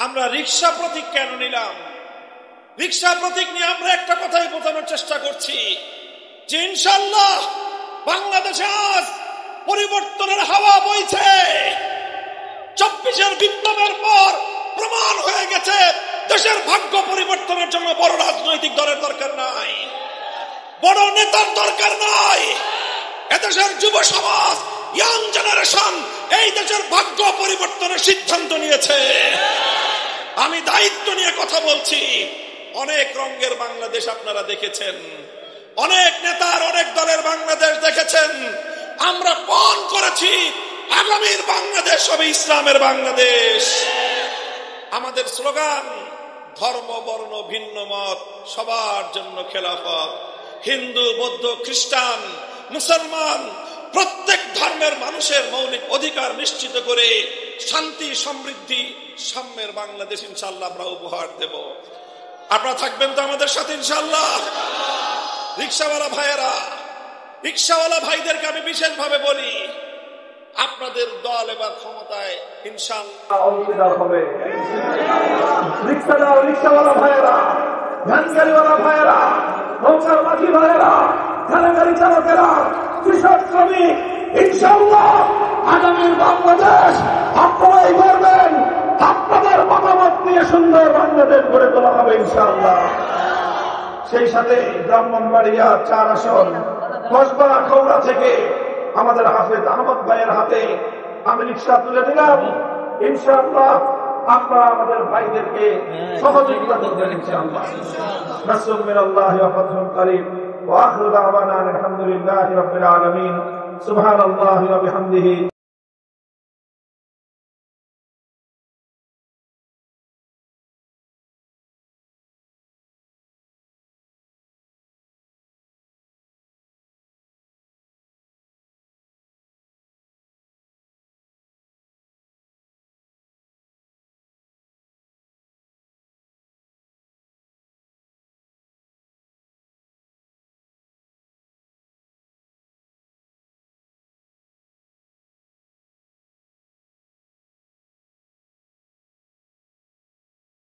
আমরা রিক্সা প্রতীক কেন নিলাম? রিক্সা প্রতীক নিয়ে আমরা একটা কথাই বোঝানোর চেষ্টা করছি যে ইনশাআল্লাহ বাংলাদেশে আজ পরিবর্তনের হাওয়া বইছে। 24-এর বিপ্লবের পর প্রমাণ হয়ে গেছে দেশের ভাগ্য পরিবর্তনের জন্য বড় রাজনৈতিক দলের দরকার নাই, বড় নেতার দরকার নাই। এদেশের যুব সমাজ, ইয়াং জেনারেশন এই দেশের ভাগ্য পরিবর্তনের সিদ্ধান্ত নিয়েছে। আমি দায়িত্ব নিয়ে কথা বলছি। অনেক রঙের বাংলাদেশ আপনারা দেখেছেন, অনেক নেতার অনেক দলের বাংলাদেশ দেখেছেন। আমরা পণ করেছি আগামীর বাংলাদেশ হবে ইসলামের বাংলাদেশ। আমাদের স্লোগান ধর্ম বর্ণ ভিন্ন মত সবার জন্য খেলাফত। হিন্দু বৌদ্ধ খ্রিস্টান মুসলমান প্রত্যেক ধর্মের মানুষের মৌলিক অধিকার নিশ্চিত করে শান্তি সমৃদ্ধি সাম্যের বাংলাদেশ ইনশাআল্লাহ আমরা উপহার দেব। আপনারা থাকবেন তো আমাদের সাথে ইনশাআল্লাহ? রিকশাওয়ালা ভাইয়েরা, রিকশাওয়ালা ভাইদেরকে আমি বিশেষভাবে বলি, আপনাদের দল এবার ক্ষমতায় ইনশাআল্লাহ অংশীদার হবে। রিকশাওয়ালা ভাইয়েরা, ভ্যানগাড়িওয়ালা ভাইয়েরা, নৌকার মাঝি ভাইয়েরা, ঠেলাগাড়ি চালকেরা, কৃষক শ্রমিক, ইনশাআল্লাহ আগামীর বাংলাদেশ আপনারাই গড়বেন। আপনাদের মতামত নিয়ে সুন্দর বাংলাদেশ গড়ে তোলা হবে ইনশাআল্লাহ। সেই সাথে ব্রাহ্মণবাড়িয়া 4 আসন কসবা খৌড়া থেকে আমাদের হাফেজ আহমদ ভাইয়ের হাতে আমি রিকশা তুলে দিলাম। ইনশাআল্লাহ আপনারা আমাদের ভাইদেরকে সহযোগিতা করবেন ইনশাআল্লাহ। নাসরুম মিনাল্লাহি ওয়া ফাতহুন করিম ওয়া আখিরু দাওয়ানা আলহামদুলিল্লাহি রাব্বিল আলামিন। সুবহানাল্লাহি ওয়া বিহামদিহি।